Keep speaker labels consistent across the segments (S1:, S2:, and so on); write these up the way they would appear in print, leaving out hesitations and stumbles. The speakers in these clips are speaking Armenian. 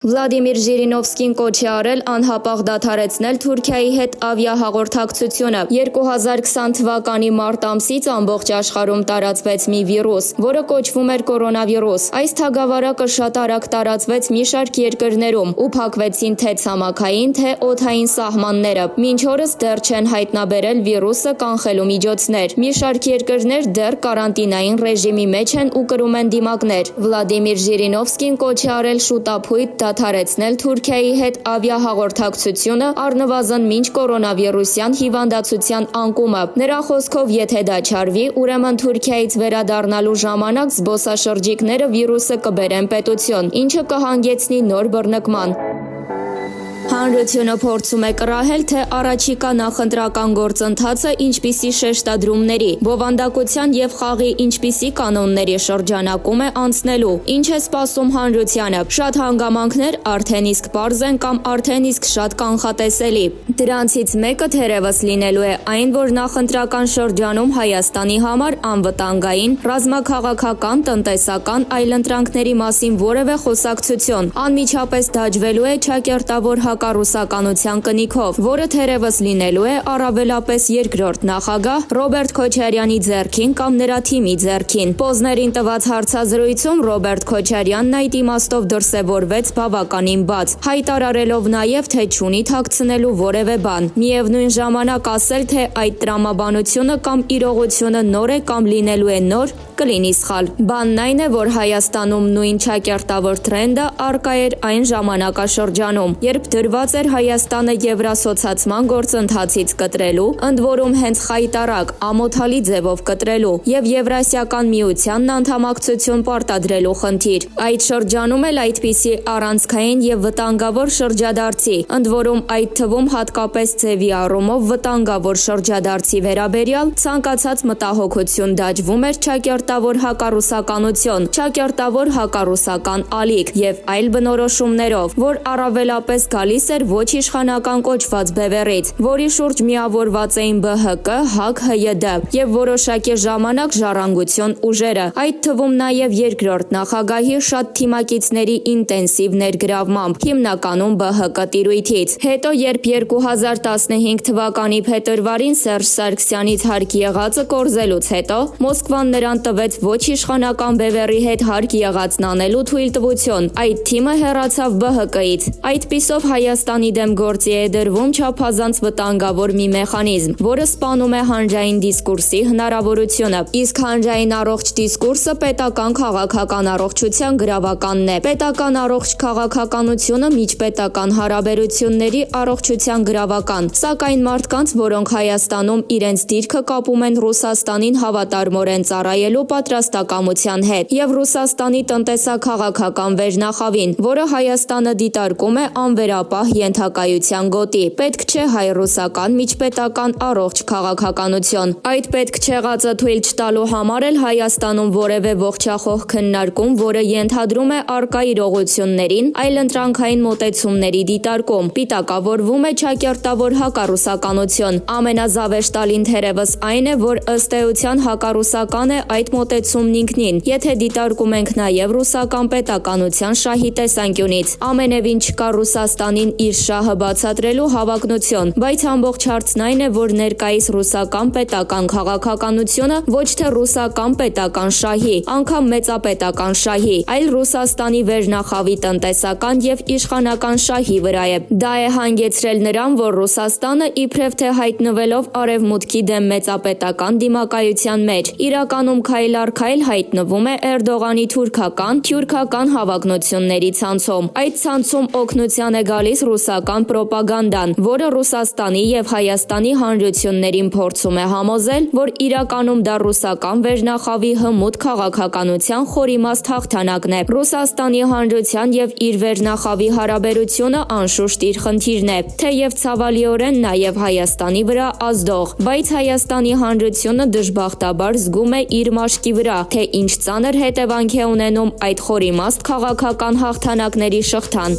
S1: Վլադիմիր Ժիրինովսկին կոչ է արել անհապաղ դադարեցնել Թուրքիայի հետ ավիահաղորդակցությունը։ 2020 թվականի մարտ ամսից ամբողջ աշխարհում տարածվեց մի վիրուս, որը կոչվում էր կորոնավիրուս։ Այս թագավարակը շատ արագ տարածվեց մի շարք երկրներում ու փակվեցին թե ցամաքային, թե օդային սահմանները։ Մինչ օրս դեռ չեն հայտնաբերել վիրուսը կանխելու միջոցներ։ Մի շարք երկրներ դեռ կարանտինային ռեժիմի մեջ են ու կրում են դիմակներ։ Վլադիմիր Ժիրինովսկին կոչ է արել շուտափույթ դադարեցնել Թուրքիայի հետ ավիահաղորդակցությունը առնվազն մինչ կորոնավիրուսյան հիվանդացության անկումը։ Նրա խոսքով, եթե դա չարվի, ուրեմն Թուրքիայից վերադառնալու ժամանակ զբոսաշրջիկները վիրուսը կբերեն պետություն, ինչը կհանգեցնի նոր բռնկման։ Հանրությունը փորձում է կռահել, թե առաջիկա նախընտրական գործընթացը ինչպիսի շեշտադրումների, բովանդակության եւ խաղի ինչպիսի կանոնների շրջանակում է անցնելու, ինչ է սպասում հանրությանը։ Շատ հանգամանքներ արդեն իսկ պարզ են կամ արդեն իսկ շատ կանխատեսելի։ Դրանցից մեկը թերևս լինելու է այն, որ նախընտրական շրջանում Հայաստանի համար անվտանգային, ռազմաքաղաքական, տնտեսական այլընտրանքների մասին որևէ խոսակցություն անմիջապես դաջվելու է ճակերտավոր հակառուսականության կնիքով, որը թերևս լինելու է առավելապես երկրորդ նախագահ Ռոբերտ Քոչարյանի ձեռքին կամ նրա թիմի ձեռքին։ Պոզներին տված հարցազրույցում Ռոբերտ Քոչարյանն այդ իմաստով դրսևորվեց բավականին բաց, հայտարարելով նաև, թե չունի թաքցնելու որևէ բան։ Միևնույն ժամանակ ասել, թե այդ տրամաբանությունը կամ իրողությունը նոր է կամ լինելու է նոր, կլինի սխալ։ Բանն այն է, որ Հայաստանում նույն ճակերտավոր թրենդը առկա էր այն ժամանակաշրջանում, երբ դրված էր Հայաստանը եվրասոցիացման գործընթացից կտրելու, ընդ որում հենց խայտառակ, ամոթալի ձևով կտրելու եւ Եվրասիական միությանն անդամակցություն պարտադրելու խնդիր։ Այդ շրջանում էլ այդպիսի առանցքային եւ վտանգավոր շրջադարձի, ընդ որում այդ թվում հատկապես ձևի առումով վտանգավոր շրջադարձի վերաբերյալ ցանկացած մտահոգություն դաջվում էր ճակերտավոր հակառուսականություն, ճակերտավոր հակառուսական ալիք եւ այլ բնորոշումներով, որ առավելապես գալիս էր ոչ իշխանական կոչված բևեռից, որի շուրջ միավորված էին ԲՀԿ, ՀԱԿ, ՀՅԴ եւ որոշակի ժամանակ ժառանգություն ուժերը, այդ թվում նաեւ երկրորդ նախագահի շատ թիմակիցների ինտենսիվ ներգրավմամբ, հիմնականում ԲՀԿ տիրույթից։ Հետո, երբ 2015 թվականի փետրվարին Սերժ Սարգսյանից հարկ եղածը կորզելուց հետո, Մոսկվան նրան տվեց ոչ իշխանական բևեռի հետ հարկ եղածն անելու թույլտվություն, այդ թիմը հեռացավ ԲՀԿ-ից։ Այդպիսով Հայաստանի դեմ գործի է դրվում չափազանց վտանգավոր մի մեխանիզմ, որը սպանում է հանրային դիսկուրսի հնարավորությունը։ Իսկ հանրային առողջ դիսկուրսը պետական քաղաքական առողջության գրավականն է։ Պետական առողջ քաղաքականությունը միջպետական հարաբերությունների առողջության գրավական, սակայն մարդկանց, որոնք Հայաստանում իրենց դիրքը կապում են Ռուսաստանին հավատարմորեն ծառայելու պատրաստակամության հետ եւ Ռուսաստանի տնտեսա-քաղաքական վերնախավին, որը Հայաստանը դիտարկում է անվերապահ ենթակայության գոտի։ Պետք չէ հայ-ռուսական միջպետական առողջ քաղաքականություն։ Այդ պետք չեղածը թույլ չտալու համար էլ Հայաստանում որևէ ողջախոհ քննարկում, որը ենթադրում է առկա իրողություններին այլընտրանքային մոտեցումների դիտարկում, պիտակավորվում է ճակերտավոր հակառուսականություն։ Ամենազավեշտալին թերևս այն է, որ ըստ էության հակառուսական է այդ մոտեցումն ինքնին, եթե դիտարկում ենք նաև ռուսական պետականության շահի տեսանկյունից։ Ամենևին չկա Ռուսաստանին իր շահը բացատրելու հավակնություն, բայց ամբողջ հարցն այն է, որ ներկայիս ռուսական պետական քաղաքականությունը ոչ թե ռուսական պետական շահի, անգամ մեծապետական շահի, այլ Ռուսաստանի վերնախավի տնտեսական եւ իշխանական շահի վրա է։ Դա է հանգեցրել նրան, որ Ռուսաստանը իբրև թե հայտնվելով արևմուտքի դեմ մեծապետական դիմակայության մեջ, իրականում քայլ առ քայլ հայտնվում է Էրդողանի թուրքական հավակնությունների ցանցում։ Այդ ցանցում օգնության է գալիս ռուսական պրոպագանդան, որը Ռուսաստանի եւ Հայաստանի հանրություններին փորձում է համոզել, որ իրականում դա ռուսական վերնախավի հմուտ քաղաքականության խորիմաստ հաղթանակն է։ Ռուսաստանի հանրության եւ իր վերնախավի հարաբերությունը անշուշտ իր խնդիրն է, թեև ցավալիորեն նաեւ Հայաստանի վրա ազդող, բայց Հայաստանի հանրությունը դժբախտաբար զգում է իր մաշկի վրա, թե ինչ ծանր հետևանք է ունենում այդ խորիմաստ քաղաքական հաղթանակների շղթան։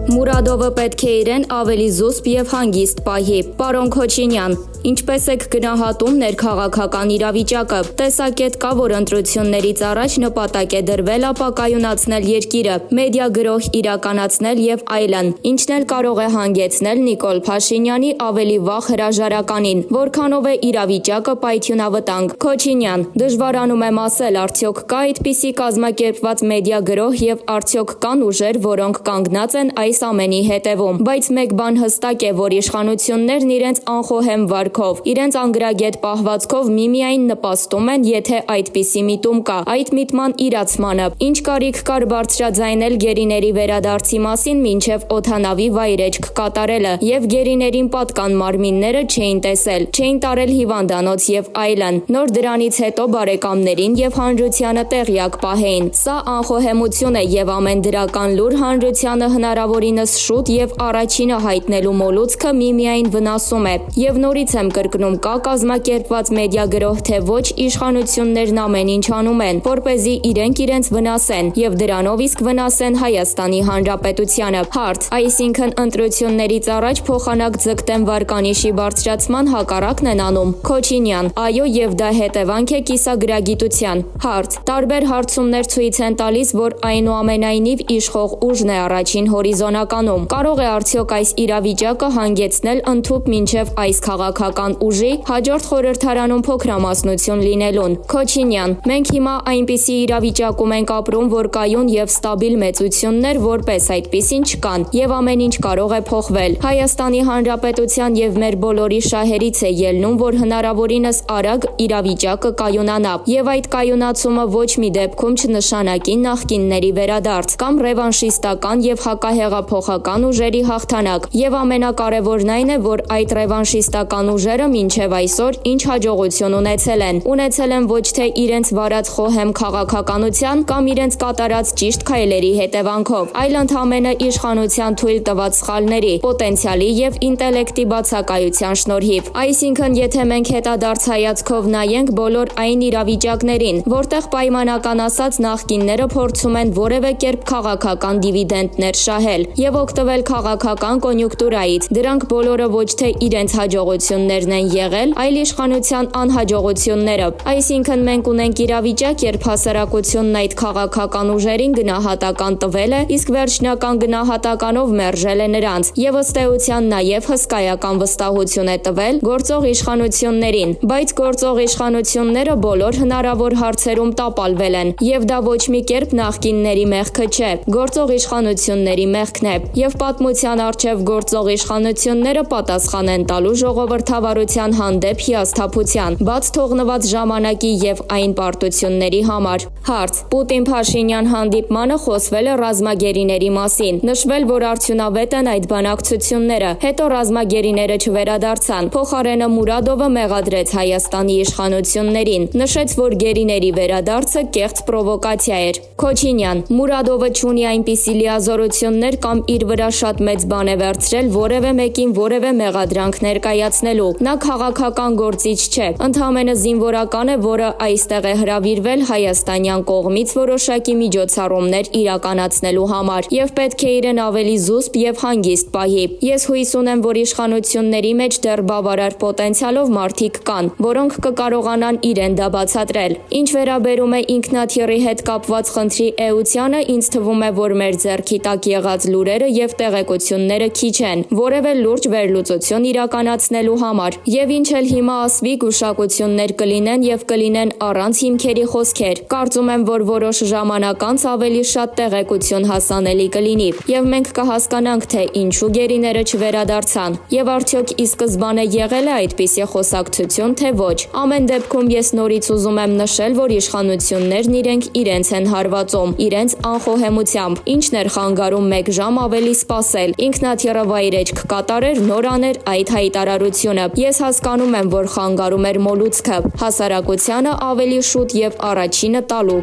S1: Մուրադովը պետք է իրեն ավելի զուսպ եւ հանգիստ պահի։ Պարոն Քոչինյան, Ինչպես եք գնահատում ներքաղաքական իրավիճակը։ Տեսակետ կա, որ ընտրություններից առաջ նպատակ է դրվել ապակայունացնել երկիրը, մեդիա գրոհ իրականացնել եւ այլն, ինչն էլ կարող է հանգեցնել Նիկոլ Փաշինյանի ավելի վաղ հրաժարականին, որքանով է իրավիճակը պայթյունավտանգ։ Քոչինյան, դժվարանում եմ ասել, արդյոք կա այդպիսի կազմակերպված մեդիա գրոհ եւ արդյոք կան ուժեր, որոնք կանգնած են այս ամենի հետևում, բայց մեկ բան հստակ է, որ իշխանություններն իրենց անխոհեմ վարքով, իրենց անգրագետ պահվածքով միմիայն նպաստում են, եթե այդպիսի միտում կա, այդ միտման իրացմանը, ինչ կարիք կար բարձրաձայնել գերիների վերադարձի մասին մինչև օդանավի վայրեջք կատարելը, եւ գերիներին պատկան մարմինները չէին տեսել, չէին տարել հիվանդանոց եւ այլն, նոր դրանից հետո բարեկամներին եւ հանրությանը տեղյակ պահեին, սա անխոհեմություն է եւ ամեն դրական լուր հանրությանը հնարավորինս շուտ եւ առաջինը հայտնելու մոլուցքը միմիայն վնասում է, եւ նորից եմ կրկնում, կա կազմակերպված մեդիա գրոհ, թե ոչ իշխանություններն ամեն ինչ անում են, որպեսզի իրենք իրենց վնասեն եւ դրանով իսկ վնասեն Հայաստանի Հանրապետությանը։ Հարց. այսինքն ընտրություններից առաջ փոխանակ ձգտեն վարկանիշի բարձրացման հակառակն են անում։ Քոչինյան. այո, եւ դա հետևանք է կիսագրագիտության։ Հարց. տարբեր հարցումներ ցույց են տալիս, որ այնուամենայնիվ իշխող ուժն է առաջին հորիզոնականում։ Կարող է արդյոք այս իրավիճակը հանգեցնել ընդհուպ մինչև այս քաղաքական ուժի հաջորդ խորհրդարանում փոքրամասնություն լինելուն։ Քոչինյան. մենք հիմա այնպիսի իրավիճակում ենք ապրում, որ կայուն եւ ստաբիլ մեծություններ որպես այդպիսին չկան եւ ամեն ինչ կարող է փոխվել։ Հայաստանի Հանրապետության եւ մեր բոլորի շահերից է ելնում, որ հնարավորինս արագ իրավիճակը կայունանա եւ այդ կայունացումը ոչ մի դեպքում չնշանակի նախկինների վերադարձ կամ ռևանշիստական եւ հակահեղափոխական ուժերի հաղթանակ եւ ամենակարևորն այն է, որ այդ ռևանշիստական ուժերը մինչև այսօր ինչ հաջողություն ունեցել են ոչ թե իրենց վարած խոհեմ քաղաքականության կամ իրենց կատարած ճիշտ քայլերի հետևանքով, այլ ընդամենը իշխանության թույլ տված սխալների, պոտենցիալի եւ ինտելեկտի բացակայության շնորհիվ։ Այսինքն, եթե մենք հետադարձ հայացքով նայենք բոլոր այն իրավիճակներին, որտեղ պայմանական ասած նախկինները փորձում են որևէ կերպ քաղաքական դիվիդենտներ շահել եւ օգտվել քաղաքական կոնյունկտուրայից, դրանք բոլորը ոչ թե իրենց հաջողություններն են եղել, այլ իշխանության անհաջողությունները։ Այսինքն մենք ունենք իրավիճակ, երբ հասարակությունն այդ քաղաքական ուժերին գնահատական տվել է, իսկ վերջնական գնահատականով մերժել է նրանց, եւ ըստ էության նաեւ հսկայական վստահություն է տվել գործող իշխանություններին, բայց գործող իշխանությունները բոլոր հնարավոր հարցերում տապալվել են, եւ դա ոչ մի կերպ նախկինների մեղքը չէ, գործող իշխանությունների մեղքն է, եւ պատմության առջև գործող իշխանությունները պատասխան են տալու ժողովրդավարության հանդեպ հիասթափության, բաց թողնված ժամանակի եւ այն պարտությունների համար։ Հարց. Պուտին-Փաշինյան հանդիպմանը խոսվել է ռազմագերիների մասին, նշվել, որ արդյունավետ են այդ բանակցությունները, հետո ռազմագերիները չվերադարձան, փոխարենը Մուրադովը մեղադրեց Հայաստանի իշխանություններին, նշեց, որ գերիների վերադարձը կեղծ պրովոկացիա էր։ Քոչինյան. Մուրադովը չունի այնպիսի լիազորություններ կամ իր վրա շատ մեծ բան է վերցրել որևէ մեկին որևէ մեղադրանք ներկայացնելու, նա քաղաքական գործիչ չէ, ընդամենը զինվորական է, որը այստեղ է հրավիրվել հայաստանյան կողմից որոշակի միջոցառումներ իրականացնելու համար եւ պետք է իրեն ավելի զուսպ եւ հանգիստ պահի։ Ես հույս ունեմ, որ իշխանությունների մեջ դեռ բավարար պոտենցիալով մարդիկ կան, որոնք կկարողանան իրեն դա բացատրել։ Ինչ վերաբերում է ինքնաթիռի հետ կապված խնդրի էությանը, ինձ թվում է, որ մեր ձեռքի տակ եղած լուրերը եւ տեղեկությունները քիչ են որևէ լուրջ վերլուծություն իրականացնելու համար, եւ ինչ էլ հիմա ասվի, գուշակություններ կլինեն եւ կլինեն առանց հիմքերի խոսքեր։ Կարծում եմ, որ որոշ ժամանակ անց ավելի շատ տեղեկություն հասանելի կլինի եւ մենք կհասկանանք, թե ինչու գերիները չվերադարձան եւ արդյոք ի սկզբանե եղել է այդպիսի խոսակցություն, թե ոչ։ Ամեն դեպքում ես նորից ուզում եմ նշել, որ իշխանություններն իրենց են հարվածում, իրենց անխոհեմությամբ, ինչն էր խանգարում 1 ժամ ավելի սպասել, ինքնաթիռը վայրեջք կատարեր, նոր աներ այդ հայտարարությունը։ Ես հասկանում եմ, որ խանգարում էր մոլուցքը, հասարակությանը ավելի շուտ եւ առաջինը տալու։